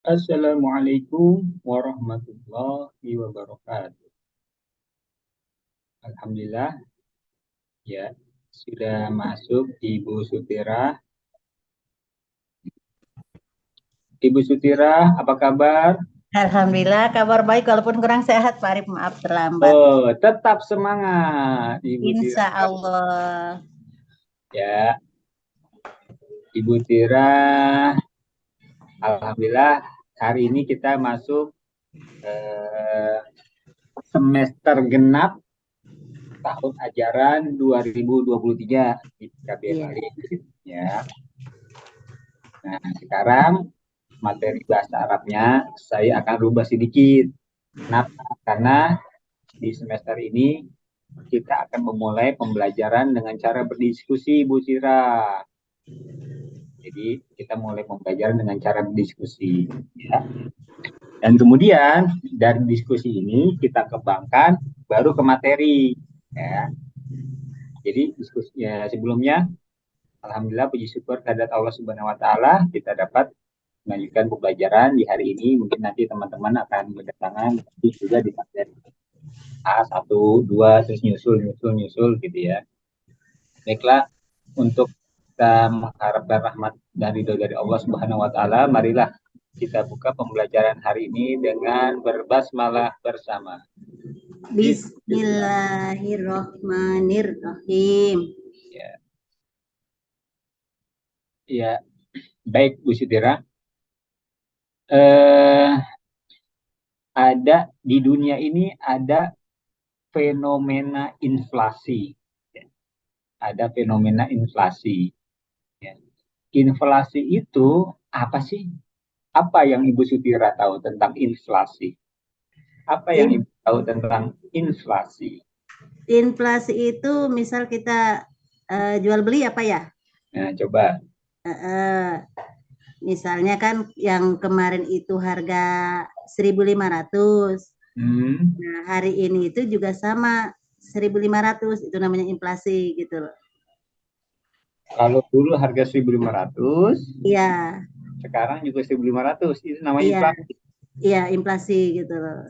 Assalamualaikum warahmatullahi wabarakatuh. Alhamdulillah, ya, sudah masuk Ibu Sutira. Ibu Sutira, apa kabar? Alhamdulillah, kabar baik walaupun kurang sehat, Pak Arif. Maaf terlambat. Oh, tetap semangat, Ibu Tira. Insya Allah. Ya, Ibu Tira, Alhamdulillah, hari ini kita masuk eh, semester genap tahun ajaran 2023 di KBM Iya. Alif. Ya, nah sekarang materi bahasa Arabnya saya akan rubah sedikit. Kenapa? Karena di semester ini kita akan memulai pembelajaran dengan cara berdiskusi, Bu Sira. Jadi kita mulai pembelajaran dengan cara berdiskusi. Ya. Dan kemudian dari diskusi ini kita kembangkan baru ke materi. Ya. Jadi diskusinya sebelumnya, Alhamdulillah puji syukur kehadirat Allah Subhanahu Wa Taala kita dapat melanjutkan pembelajaran di hari ini. Mungkin nanti teman-teman akan berdatangan juga di materi A satu dua terus nyusul gitu ya. Baiklah, untuk kita mengharapkan rahmat dan ridho dari Allah Subhanahu wa taala, marilah kita buka pembelajaran hari ini dengan berbasmalah bersama. Bismillah. Bismillahirrohmanirrohim. Ya, ya, baik Bu Sitira. Eh, ada di dunia ini ada fenomena inflasi. Ya, ada fenomena inflasi. Ya. Inflasi itu apa sih? Apa yang Ibu Sutira tahu tentang inflasi? Apa yang In- Ibu tahu tentang inflasi? Inflasi itu misal kita jual beli apa ya? Nah, coba. Eh, Misalnya kan yang kemarin itu harga 1.500. Hmm, Nah, hari ini itu juga sama 1.500. Itu namanya inflasi gitu loh. kalau dulu harga 1.500, Iya, sekarang juga 1.500. Itu namanya iya, inflasi. iya inflasi gitu loh.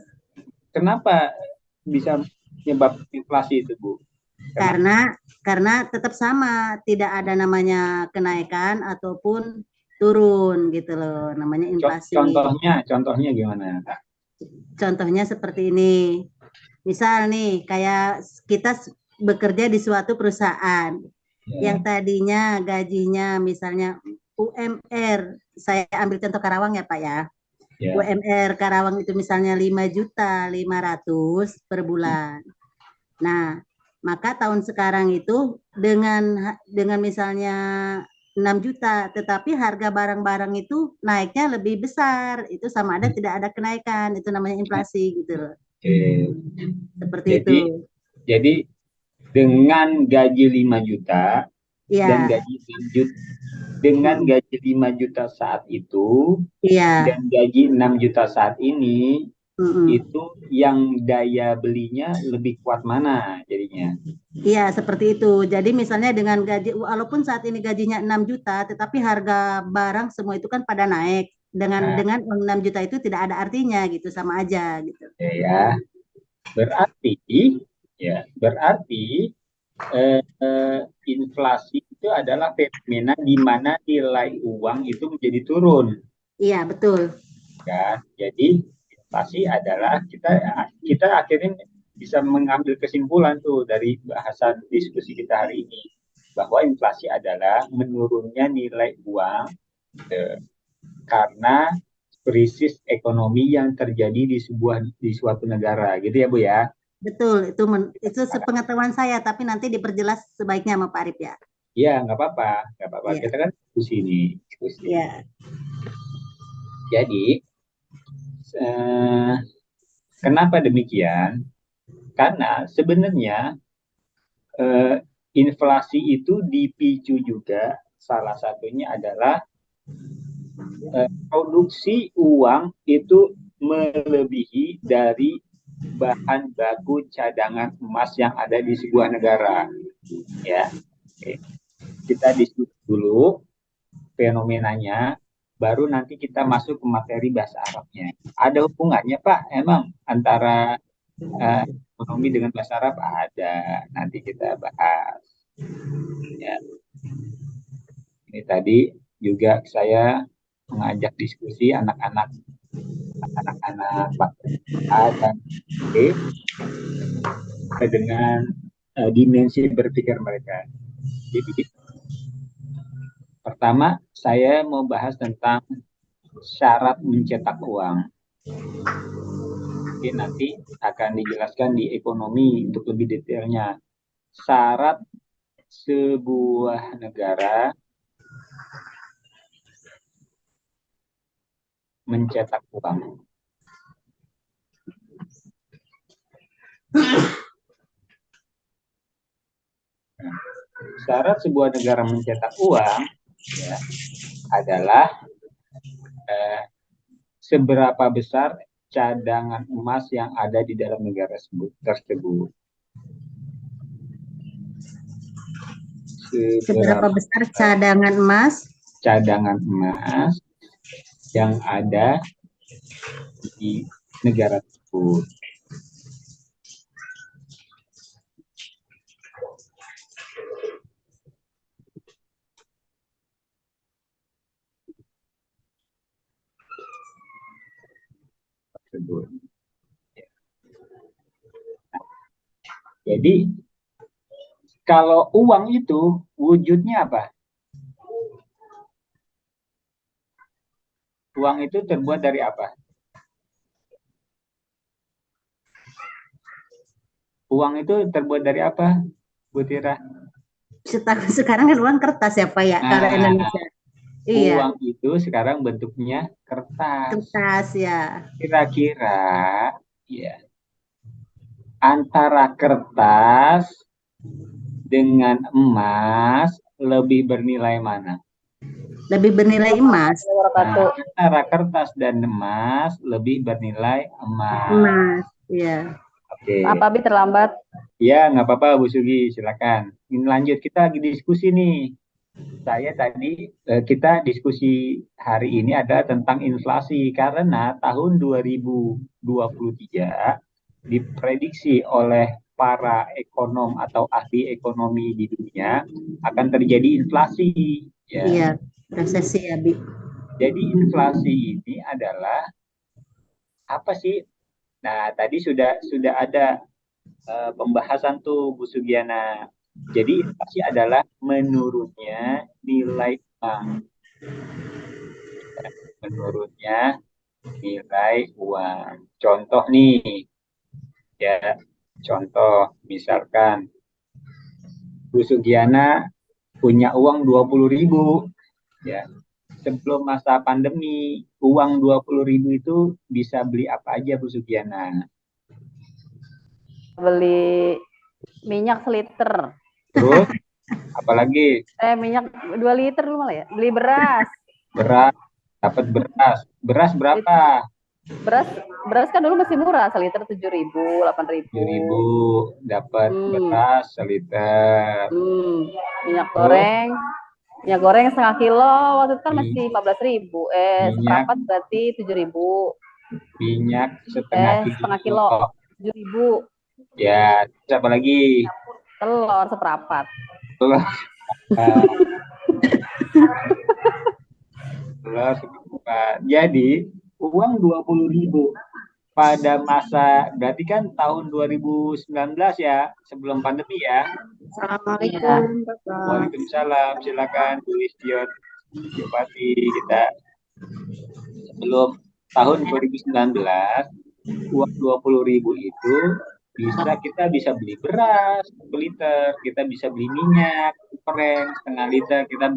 Kenapa bisa menyebab inflasi itu, Bu? Kenapa? Karena tetap sama, tidak ada namanya kenaikan ataupun turun gitu loh, namanya inflasi. Contohnya gimana? Contohnya seperti ini. Misal nih, kayak kita bekerja di suatu perusahaan yang Ya, tadinya gajinya misalnya UMR, saya ambil contoh Karawang ya Pak ya. ya. UMR Karawang itu misalnya 5.500.000 per bulan. Nah, maka tahun sekarang itu dengan misalnya 6 juta, tetapi harga barang-barang itu naiknya lebih besar. Itu sama ada tidak ada kenaikan, itu namanya inflasi gitu loh. Oke. Seperti itu. Jadi, jadi dengan gaji 5 juta dan Iya, gaji 6 juta, dengan mm, gaji 5 juta saat itu iya, dan gaji 6 juta saat ini, mm. itu yang daya belinya lebih kuat mana jadinya? Iya, seperti itu. Jadi misalnya dengan gaji, walaupun saat ini gajinya 6 juta, tetapi harga barang semua itu kan pada naik. Dengan Nah, dengan uang 6 juta itu tidak ada artinya gitu, sama aja gitu. ya, berarti berarti inflasi itu adalah fenomena di mana nilai uang itu menjadi turun, Iya, betul. kan? Jadi inflasi adalah kita akhirnya bisa mengambil kesimpulan tuh dari bahasan diskusi kita hari ini bahwa inflasi adalah menurunnya nilai uang eh, karena krisis ekonomi yang terjadi di suatu negara, gitu ya Bu ya. Betul, itu sepengetahuan saya, tapi nanti diperjelas sebaiknya sama Pak Arif ya. Iya, nggak apa-apa. Iya, Kita kan diskusi ini, diskusi. iya, Jadi, eh, kenapa demikian? Karena sebenarnya eh, inflasi itu dipicu juga, salah satunya adalah produksi uang itu melebihi dari bahan baku cadangan emas yang ada di sebuah negara. Ya, oke. Kita diskusi dulu fenomenanya. baru nanti kita masuk ke materi bahasa Arabnya. Ada hubungannya Pak, emang antara ekonomi dengan bahasa Arab? Ada, nanti kita bahas. Ya. Ini tadi juga saya mengajak diskusi anak-anak A dan B dengan dimensi berpikir mereka. Jadi pertama saya mau bahas tentang syarat mencetak uang. Jadi nanti akan dijelaskan di ekonomi untuk lebih detailnya. Syarat sebuah negara mencetak uang. Syarat sebuah negara mencetak uang ya, adalah seberapa besar cadangan emas yang ada di dalam negara tersebut. Seberapa besar cadangan emas? Cadangan emas yang ada di negara tersebut. Jadi kalau uang itu wujudnya apa? Uang itu terbuat dari apa? Uang itu terbuat dari apa, Bu Tira? Setahu sekarang kan uang kertas ya Pak ya, kalau Indonesia. Iya. Uang itu sekarang bentuknya kertas. Kertas ya. Kira-kira ya antara kertas dengan emas lebih bernilai mana? Lebih bernilai emas. Nah, antara kertas dan emas lebih bernilai emas. Emas, iya. Oke. Apa Bi terlambat? Ya, nggak apa-apa Bu Sugi, silakan. Ini lanjut, kita lagi diskusi nih. Saya tadi, kita diskusi hari ini adalah tentang inflasi. Karena tahun 2023 diprediksi oleh para ekonom atau ahli ekonomi di dunia akan terjadi inflasi. Ya. Iya, resesi ya, Bi. Jadi inflasi ini adalah apa sih? Nah, tadi sudah ada pembahasan tuh Bu Sugiana. Jadi inflasi adalah menurunnya nilai uang. Menurunnya nilai uang. Contoh nih, ya, contoh misalkan Bu Sugiana punya uang 20.000, ya. Sebelum masa pandemi, uang 20.000 itu bisa beli apa aja Bu Sugiana? Beli minyak seliter. Terus apalagi? Minyak 2 liter dulu malah ya. Beli beras. Dapat beras. Beras berapa? Beras kan dulu masih murah, seliter 7.000, 8.000. 7.000 dapat beras seliter. Minyak goreng setengah kilo waktu itu kan masih 15.000. Seperempat berarti 7.000. Minyak setengah kilo 7.000. Ya, terus apa lagi? Telur seperempat. Telur seperempat. Jadi uang 20.000 pada masa, berarti kan tahun 2019 ya, sebelum pandemi ya. Assalamualaikum. Waalaikumsalam, silakan Bu Istiopati. Kita sebelum tahun 2019 uang 20.000 itu kita bisa beli beras 1 liter, kita bisa beli minyak goreng setengah liter, kita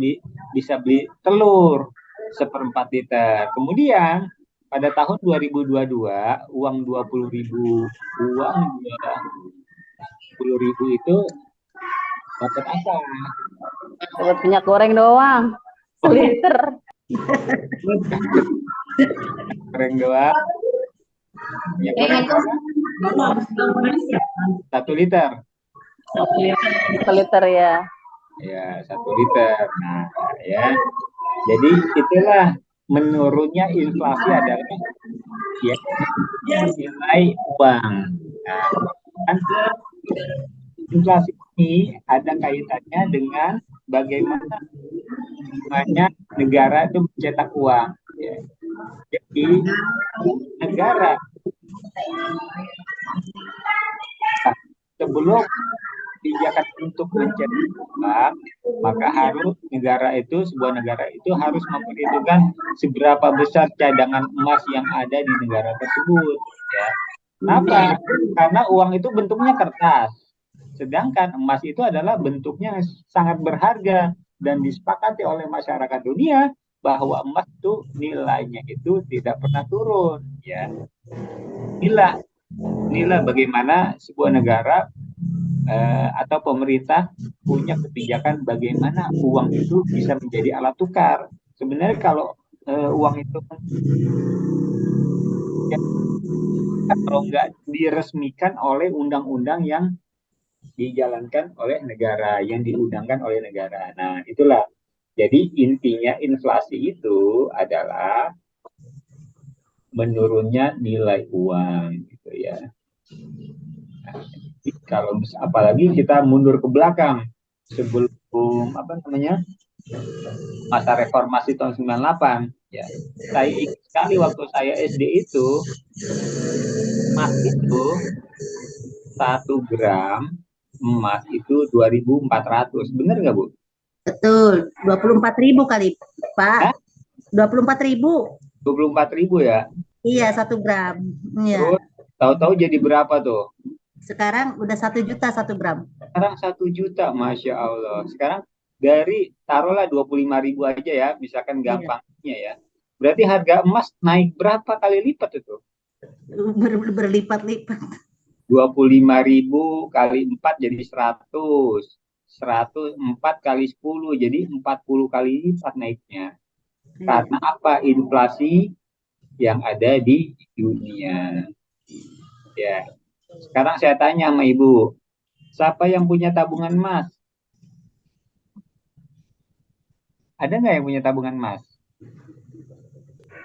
bisa beli telur 1/4 liter. Kemudian pada tahun 2022 uang 20.000 itu dapat apa? Dapat minyak goreng doang. Seliter. Goreng doang. Minyak goreng 1 liter. 1 liter ya. Ya, 1 liter. Nah, ya. Jadi itulah menurunnya inflasi adalah ya nilai uang. Nah, kan inflasi ini ada kaitannya dengan bagaimana negara itu mencetak uang. Ya. Jadi negara sebelum kebijakan untuk mencetak uang, maka harus sebuah negara itu harus memperhitungkan seberapa besar cadangan emas yang ada di negara tersebut. Ya. Kenapa? Karena uang itu bentuknya kertas, sedangkan emas itu adalah bentuknya sangat berharga dan disepakati oleh masyarakat dunia bahwa emas itu nilainya itu tidak pernah turun. Ya, inilah bagaimana sebuah negara atau pemerintah punya kebijakan bagaimana uang itu bisa menjadi alat tukar. Sebenarnya kalau uang itu kalau nggak diresmikan oleh undang-undang yang dijalankan oleh negara, yang diundangkan oleh negara. Nah, itulah. Jadi intinya inflasi itu adalah menurunnya nilai uang, gitu ya. Nah, kalau apalagi kita mundur ke belakang sebelum masa reformasi tahun 98, ya. Saya ingat sekali waktu saya SD itu emas itu 1 gram emas itu 2.400. Benar nggak, Bu? Betul, 24.000 kali, Pak. 24.000. 24.000 ya? Iya, 1 gram. Iya. Terus tahu-tahu jadi berapa tuh? Sekarang udah 1 juta 1 gram. Sekarang 1 juta, Masya Allah. Sekarang dari taruhlah 25.000 aja ya, misalkan gampangnya ya. Berarti harga emas naik berapa kali lipat itu? Berlipat-lipat. 25.000 kali 4 jadi 100. 104 kali 10 jadi 40 kali lipat naiknya. Karena apa? Inflasi yang ada di dunia. Ya. Sekarang saya tanya sama Ibu, siapa yang punya tabungan emas? Ada nggak yang punya tabungan emas?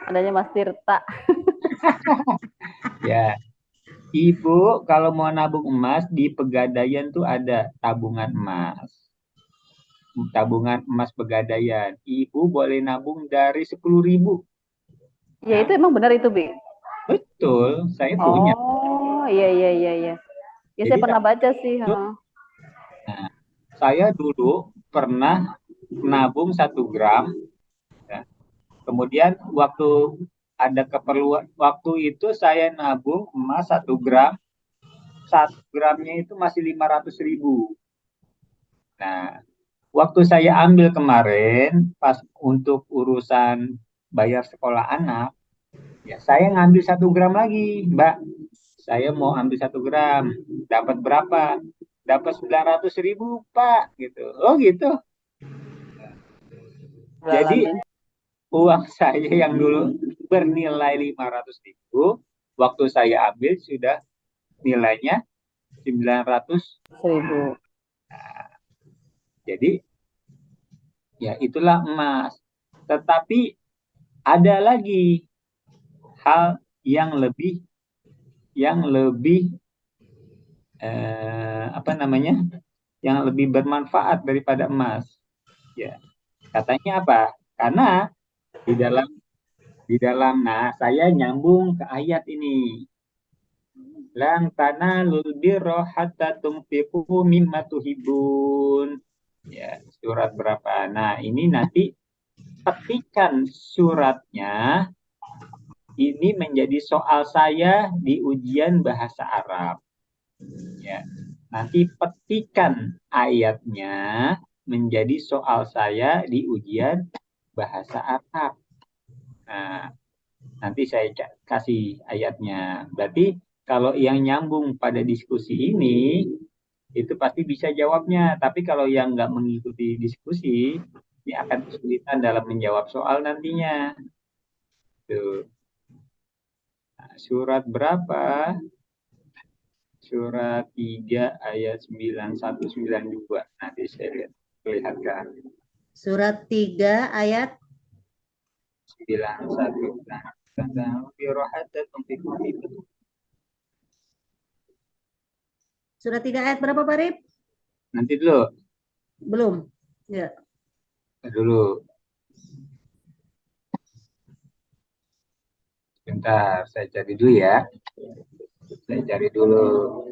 Adanya Mas Tirta. Ya, Ibu kalau mau nabung emas di Pegadaian tuh ada tabungan emas. Tabungan emas Pegadaian. Ibu boleh nabung dari 10.000. Ya, itu emang benar itu, Bi? Betul, saya punya. Oh, iya. Ya, Jadi saya pernah baca sih. nah, saya dulu pernah nabung 1 gram. Ya. Kemudian ada keperluan, waktu itu saya nabung emas 1 gram. 1 gramnya itu masih 500.000. Nah, waktu saya ambil kemarin, pas untuk urusan bayar sekolah anak, ya saya ngambil 1 gram lagi, Mbak. Saya mau ambil 1 gram, dapat berapa? Dapat 900.000, Pak. Gitu. Oh gitu. Jadi uang saya yang dulu bernilai 500.000, waktu saya ambil sudah nilainya 900.000. Nah, jadi ya itulah emas. Tetapi ada lagi hal yang lebih yang lebih bermanfaat daripada emas. Ya, katanya apa? Karena di dalam saya nyambung ke ayat ini. Lan tanalul birra hatta tunfiqu mimma tuhibbun. Ya, surat berapa? Nah, ini nanti petikan suratnya. Ini menjadi soal saya di ujian bahasa Arab. Ya, nanti petikan ayatnya menjadi soal saya di ujian bahasa Arab. Nah, nanti saya kasih ayatnya. Berarti kalau yang nyambung pada diskusi ini, itu pasti bisa jawabnya. Tapi kalau yang nggak mengikuti diskusi, ini akan kesulitan dalam menjawab soal nantinya. Tuh. Nah, surat berapa? Surat 3 ayat 9192. Nanti saya lihat, perlihatkan. Surat 3 ayat 91. Surat 3 ayat berapa Pak Rip? Nanti dulu. Belum. Ya. Dulu. Bentar, saya cari dulu ya. Saya cari dulu.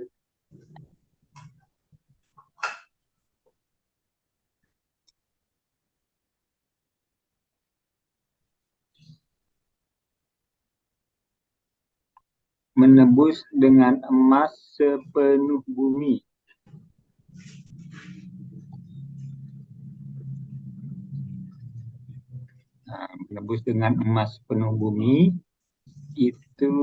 Menebus dengan emas sepenuh bumi. Nah, menebus dengan emas sepenuh bumi itu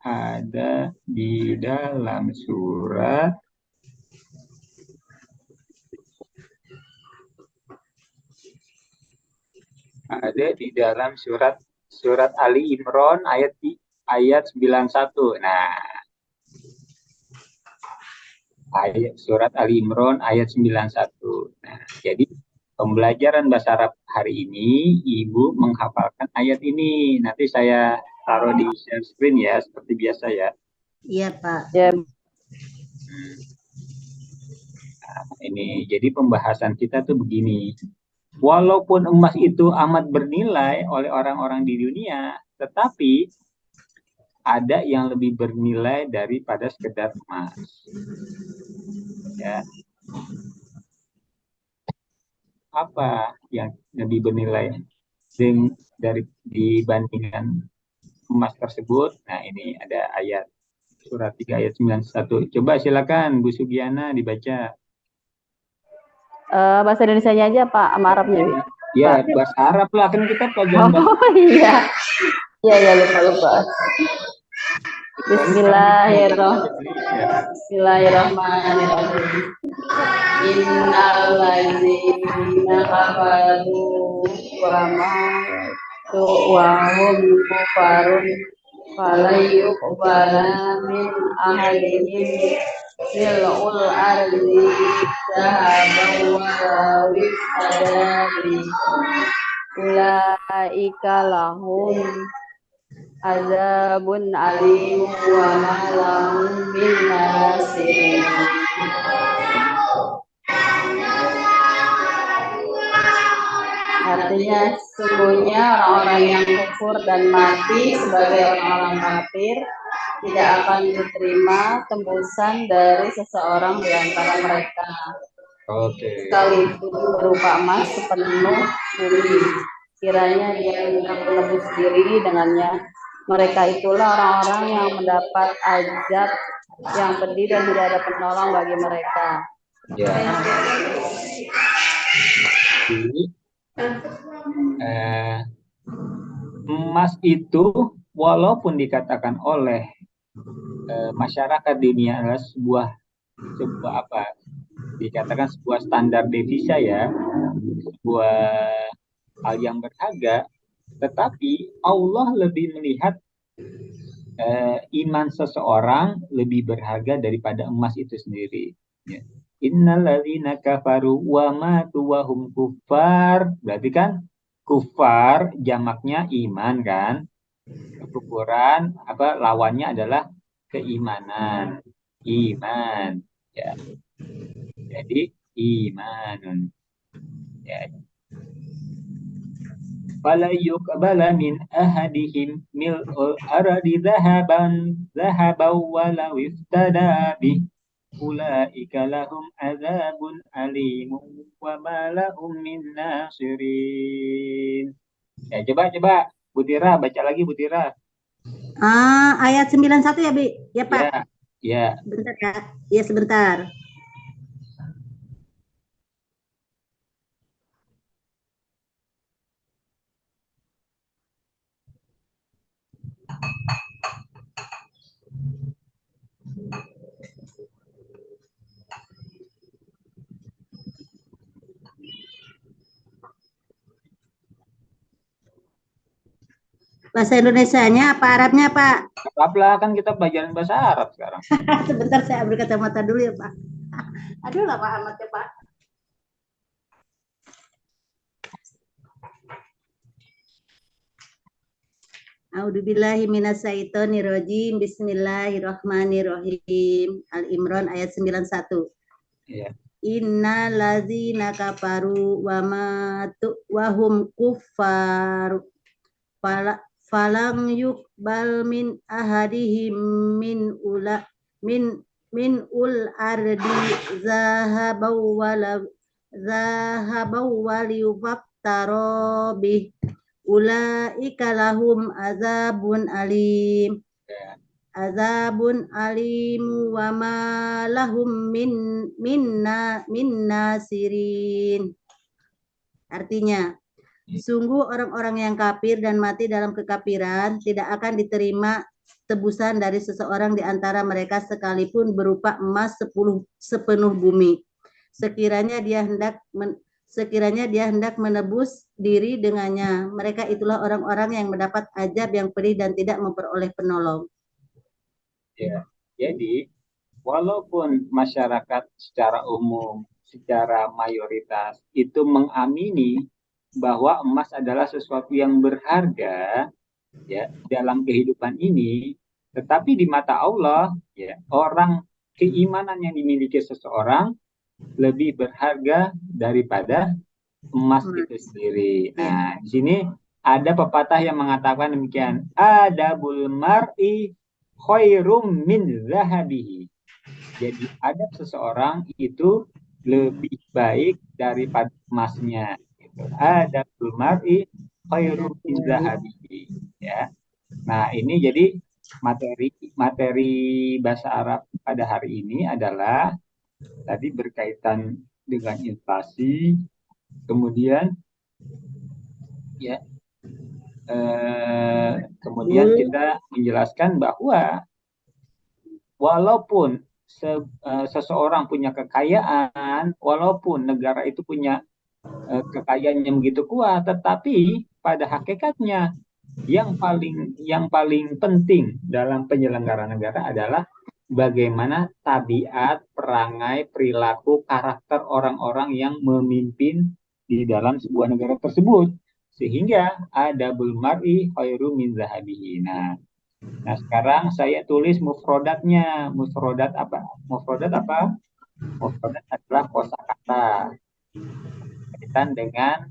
ada di dalam surat surat Ali Imran ayat 91. Nah, surat Ali Imran ayat 91. Nah, jadi pembelajaran bahasa Arab hari ini Ibu menghafalkan ayat ini. Nanti saya taruh di share screen ya seperti biasa ya. Iya, Pak. Ya. Nah, ini jadi pembahasan kita tuh begini. Walaupun emas itu amat bernilai oleh orang-orang di dunia, tetapi ada yang lebih bernilai daripada sekedar emas. Ya. Apa yang lebih bernilai dibandingkan emas tersebut? Nah, ini ada ayat surat 3 ayat 91. Coba silakan Bu Sugiana dibaca. Bahasa Indonesianya aja Pak, sama Arabnya. Ya, bahasa Arab lah, kan kita pelajaran bahasa. Oh iya. Iya lupa. Bismillahirrahmanirrahim. Innal ladzina kafaru wa matu wa hum kufarun falayuqbala min ahadihim mil'ul ardi zahaban wa wifadabi ulaika lahum azabun alim wa ma lahum min nasirin. Artinya sesungguhnya orang-orang yang kufur dan mati sebagai orang-orang kafir tidak akan diterima tembusan dari seseorang di antara mereka. Sekalipun berupa emas sepenuh bumi, kiranya dia hendak menebus diri dengannya. Mereka itulah orang-orang yang mendapat azab yang pedih dan tidak ada penolong bagi mereka. Ya. Emas itu walaupun dikatakan oleh masyarakat dunia adalah sebuah apa? Dikatakan sebuah standar devisa ya, sebuah hal yang berharga, tetapi Allah lebih melihat iman seseorang lebih berharga daripada emas itu sendiri. Ya. Innalladzina kafaru wa matu wa hum kuffar. Berarti kan kufar jamaknya iman kan? Kekufuran apa lawannya adalah keimanan. Iman. Ya. Jadi iman. Ya. Fala yuqbala min ahadihim mil'ul ardi dhahaban wala wiftada bih ulaika lahum azabun alimun wa ma lahum min nasirin. Ya, coba Bu Tira baca lagi Bu Tira. Ayat 91 ya, Bi? Ya, Pak. Ya. Bentar ya. Ya, sebentar. Bahasa Indonesianya apa Arabnya, Pak? Apa kan kita pelajaran bahasa Arab sekarang. Sebentar saya ambil kacamata dulu ya, Pak. Aduh lah Pak amat ya, Pak. A'udzubillahi minasyaitonirrajim. Bismillahirrahmanirrahim. Al-Imran ayat 91. Ya. Inna lazina kafaru wa matu wa hum kuffar falang yukbal min ahadihim min ul ardi zahabau waliyufaktaro bih ulaika lahum azabun alim wa ma lahum min nasirin. Artinya, sungguh orang-orang yang kafir dan mati dalam kekafiran tidak akan diterima tebusan dari seseorang di antara mereka sekalipun berupa emas sepenuh bumi. Sekiranya dia hendak menebus diri dengannya, mereka itulah orang-orang yang mendapat azab yang pedih dan tidak memperoleh penolong. Ya, jadi walaupun masyarakat secara umum, secara mayoritas itu mengamini bahwa emas adalah sesuatu yang berharga ya dalam kehidupan ini, tetapi di mata Allah ya orang keimanan yang dimiliki seseorang lebih berharga daripada emas itu sendiri. Nah, di sini ada pepatah yang mengatakan demikian, adabul mar'i khairum min zahabihi. Jadi adab seseorang itu lebih baik daripada emasnya. Adabul mar'i khairum min zahabihi. Ya. Nah, ini jadi materi bahasa Arab pada hari ini adalah tadi berkaitan dengan inflasi, kemudian ya kemudian kita menjelaskan bahwa walaupun seseorang punya kekayaan, walaupun negara itu punya kekayaan yang begitu kuat, tetapi pada hakikatnya yang paling penting dalam penyelenggaraan negara adalah bagaimana tabiat, perangai, perilaku, karakter orang-orang yang memimpin di dalam sebuah negara tersebut. Sehingga adabul mar'i khairu min zahabihi. Nah, sekarang saya tulis mufrodatnya. Mufrodat apa? Mufrodat adalah kosakata kaitan dengan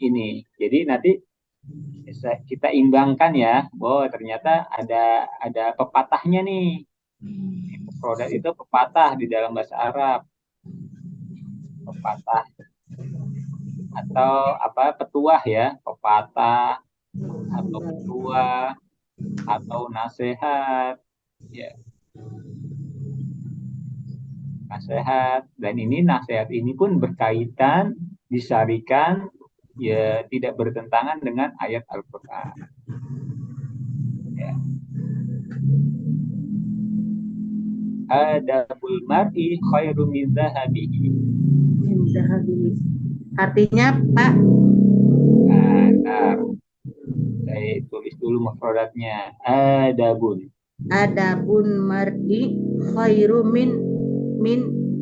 ini. Jadi nanti kita imbangkan ya. Oh, ternyata ada pepatahnya nih. Mufrodat itu pepatah di dalam bahasa Arab. Pepatah atau apa petuah ya, pepatah atau petuah atau nasihat ya. Nasihat, dan ini nasihat ini pun berkaitan disarikan ya tidak bertentangan dengan ayat Al-Qur'an. Ya. Adabul mar'i khairu min zahabihi. Artinya, Pak? Nah, saya tulis dulu mufradatnya. Adabun mar'i khairu min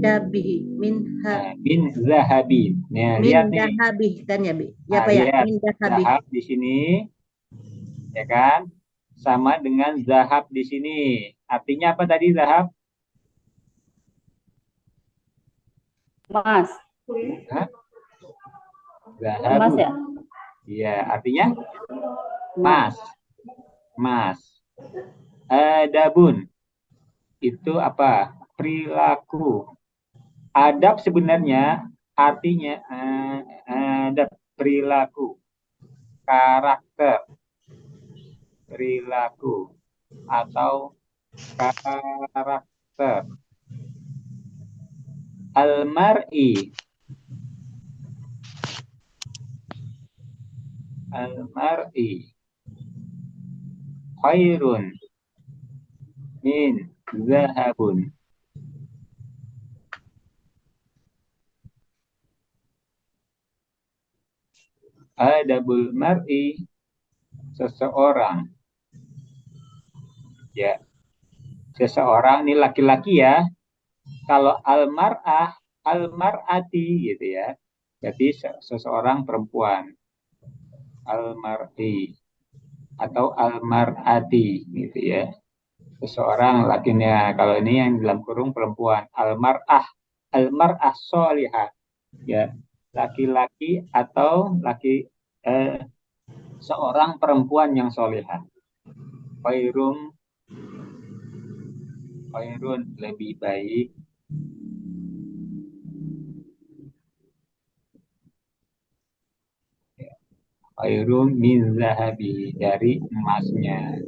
dabihi min zahabi. Nah, lihat nih. Dahabih kan ya, Bi? Ya, Pak ya? Min dahabih. Zahab di sini ya kan? Sama dengan zahab di sini. Artinya apa tadi zahab? Mas. Hah? Zahab. Mas ya? Iya, artinya mas. Adabun itu apa? Perilaku. Adab sebenarnya artinya adab, perilaku, karakter, perilaku atau karakter. Al-mar'i khairun min zahabun. Adabul mar'i seseorang ya, seseorang ini laki-laki ya. Kalau almar'ati gitu ya, jadi seseorang perempuan. almar'i atau almar'ati gitu ya. Seseorang lakinya. Kalau ini yang dalam kurung perempuan, almar'ah sholihah ya, laki-laki atau eh, seorang perempuan yang solihah. Khairun lebih baik, khairun min zahabi, dari emasnya.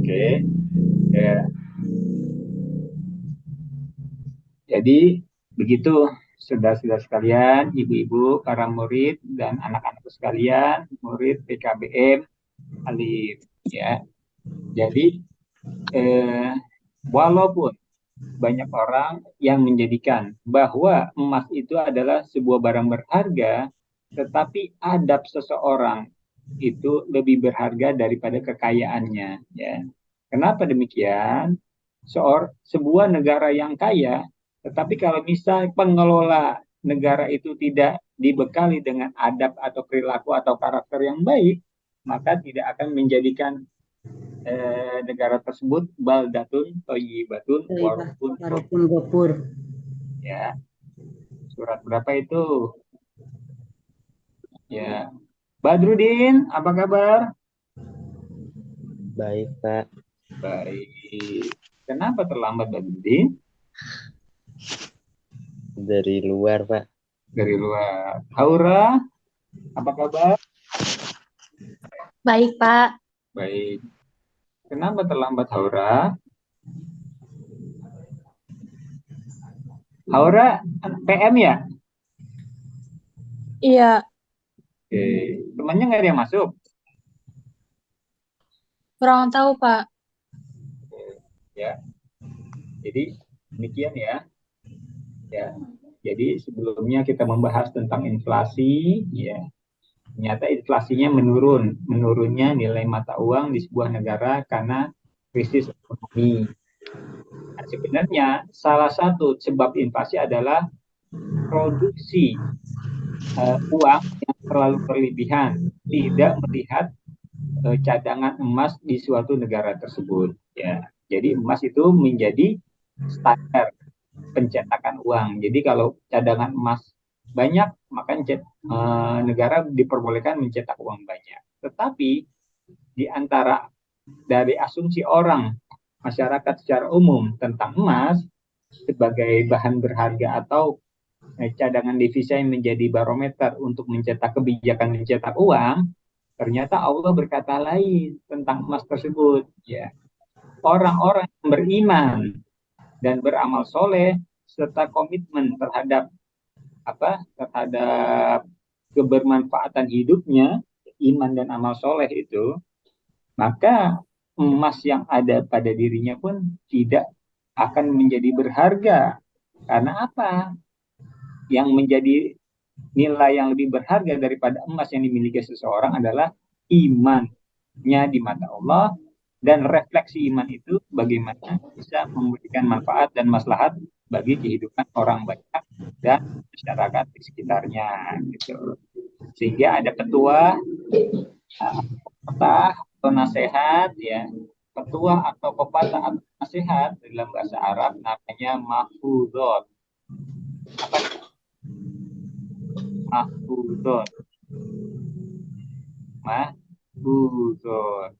Oke, ya. Jadi begitu saudara-saudara sekalian, ibu-ibu, para murid dan anak-anak sekalian, murid PKBM Alif ya. Jadi walaupun banyak orang yang menjadikan bahwa emas itu adalah sebuah barang berharga, tetapi adab seseorang itu lebih berharga daripada kekayaannya. Ya. Kenapa demikian? Sebuah negara yang kaya, tetapi kalau misal pengelola negara itu tidak dibekali dengan adab atau perilaku atau karakter yang baik, maka tidak akan menjadikan negara tersebut baldatun thayyibatun walaupun gopur. Ya. Surat berapa itu? Ya. Badrudin, apa kabar? Baik, Pak. Baik. Kenapa terlambat, Badrudin? Dari luar, Pak. Dari luar. Haura, apa kabar? Baik, Pak. Baik. Kenapa terlambat, Haura? Haura PM ya? Iya, Oke. Temannya nggak ada yang masuk? kurang tahu, Pak. Ya. Jadi demikian ya. Ya. Jadi sebelumnya kita membahas tentang inflasi, ya. Ternyata inflasinya menurun. Menurunnya nilai mata uang di sebuah negara karena krisis ekonomi. Nah, sebenarnya salah satu sebab inflasi adalah produksi uang yang terlalu berlebihan, tidak melihat cadangan emas di suatu negara tersebut. Ya, jadi emas itu menjadi standar pencetakan uang. Jadi kalau cadangan emas banyak, maka negara diperbolehkan mencetak uang banyak. Tetapi di antara dari asumsi orang masyarakat secara umum tentang emas sebagai bahan berharga atau cadangan devisa yang menjadi barometer untuk mencetak kebijakan mencetak uang, ternyata Allah berkata lain tentang emas tersebut. Ya, orang-orang yang beriman dan beramal soleh serta komitmen terhadap kebermanfaatan hidupnya, iman dan amal soleh itu, maka emas yang ada pada dirinya pun tidak akan menjadi berharga. Karena apa? Yang menjadi nilai yang lebih berharga daripada emas yang dimiliki seseorang adalah imannya di mata Allah, dan refleksi iman itu bagaimana bisa memberikan manfaat dan maslahat bagi kehidupan orang banyak dan masyarakat di sekitarnya gitu. Sehingga ada petua, pepatah atau nasihat ya. Petua atau pepatah atau nasihat dalam bahasa Arab namanya mahfudot. Apa? Mahfudot. Mahfudot.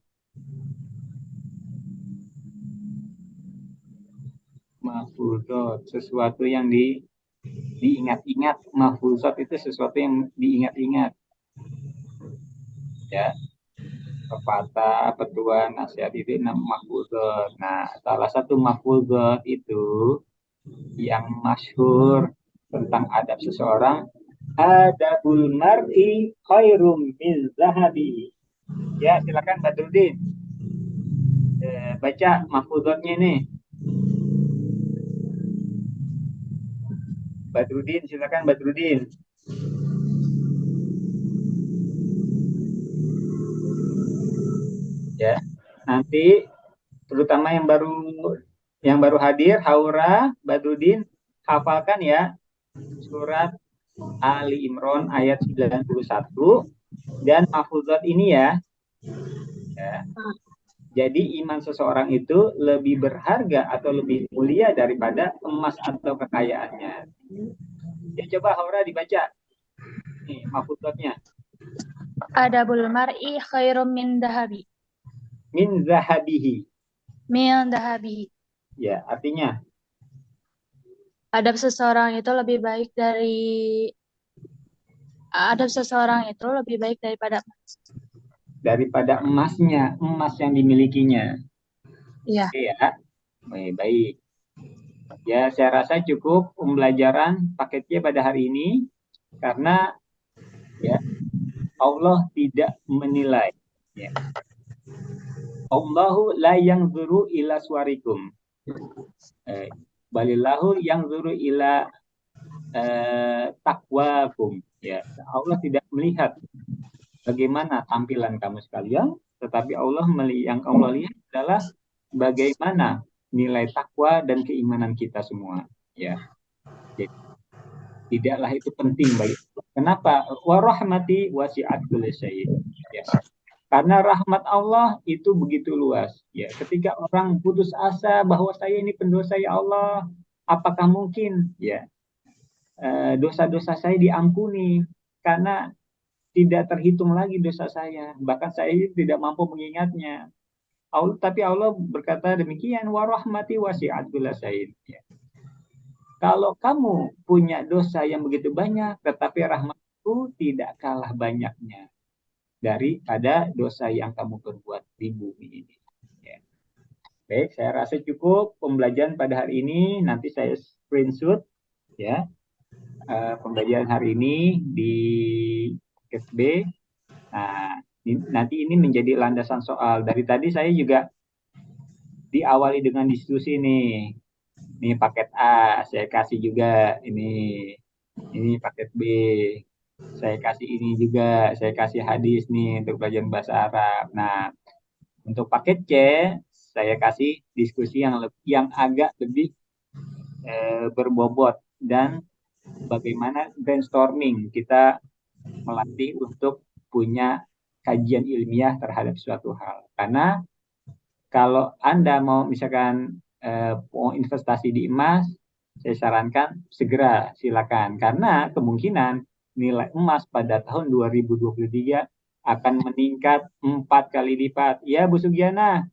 Mahfuzat, sesuatu yang diingat-ingat. Mahfuzat itu sesuatu yang diingat-ingat. Ya, pepatah, petua, nasihat itu namanya mahfuzat. Nah, salah satu mahfuzat itu yang masyhur tentang adab seseorang, adabul mar'i khairum min zahabi. Ya, silakan Badrudin. Baca mahfuzatnya nih. Badrudin, silakan Badrudin. Ya, nanti terutama yang baru hadir, Haura, Badrudin, hafalkan ya surat Ali Imran ayat 91. Dan mahfuzat ini ya. Jadi iman seseorang itu lebih berharga atau lebih mulia daripada emas atau kekayaannya. Ya, coba Haura dibaca. Nih, mahfuzatnya. Adabul mar'i khairum min dahabi. Min zahabihi. Min dahabihi. Ya, artinya Adab seseorang itu lebih baik daripada emasnya, emas yang dimilikinya. Iya. Ya, baik. Ya, saya rasa cukup pembelajaran paketnya pada hari ini karena ya Allah tidak menilai. Ya. Allahu la yanzuru ila suwarikum. Balillahu yanzuru ila taqwakum. Ya, Allah tidak melihat bagaimana tampilan kamu sekalian, tetapi yang Allah lihat adalah bagaimana nilai takwa dan keimanan kita semua. Ya, jadi, tidaklah itu penting bagi Allah. Kenapa? Wa rahmati wasi'at kulli syai'. Ya. Karena rahmat Allah itu begitu luas. Ya, ketika orang putus asa bahwa saya ini pendosa ya Allah, apakah mungkin ya dosa-dosa saya diampuni? Karena tidak terhitung lagi dosa saya. Bahkan saya tidak mampu mengingatnya. Tapi Allah berkata demikian, wa rahmati wasi'at kulla syai'. Ya. Kalau kamu punya dosa yang begitu banyak, tetapi rahmatku tidak kalah banyaknya daripada dosa yang kamu perbuat di bumi ini. Ya. Baik, saya rasa cukup pembelajaran pada hari ini. Nanti saya screenshot ya pembelajaran hari ini di case B. Nah, nanti ini menjadi landasan soal. Dari tadi saya juga diawali dengan diskusi nih. Ini paket A, saya kasih juga ini paket B. Saya kasih ini juga, saya kasih hadis nih untuk pelajaran bahasa Arab. Nah, untuk paket C, saya kasih diskusi yang agak lebih berbobot dan bagaimana brainstorming kita melatih untuk punya kajian ilmiah terhadap suatu hal. Karena kalau Anda mau misalkan mau investasi di emas, saya sarankan segera silakan. Karena kemungkinan nilai emas pada tahun 2023 akan meningkat 4 kali lipat. Ya, Bu Sugiana.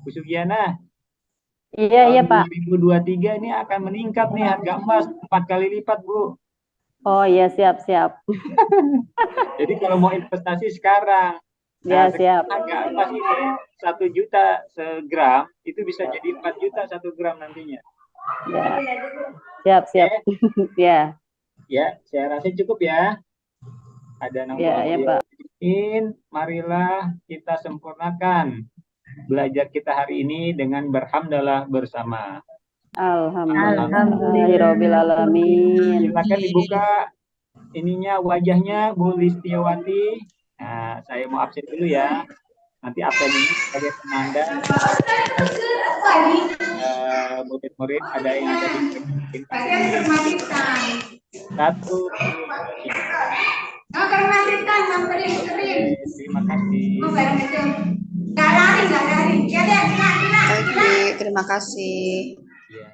Bu Sugiana. Iya, Pak. 2023 ini akan meningkat nih harga emas 4 kali lipat, Bu. Oh iya, siap. Jadi kalau mau investasi sekarang, Ya, siap. Harga emas ini 1 juta segram, itu bisa jadi 4 juta 1 gram nantinya. Ya. Siap. Ya. Ya, saya rasa cukup ya. Ada nomor Pak. Marilah kita sempurnakan belajar kita hari ini dengan berhamdalah bersama. Alhamdulillahirabbil alamin. Silakan dibuka ininya wajahnya Bu Listiawati. Nah, saya mau absen dulu ya. Nanti absen ini sebagai penanda. Murid-murid ada yang ada di satu. Terima kasih. Oke, terima kasih.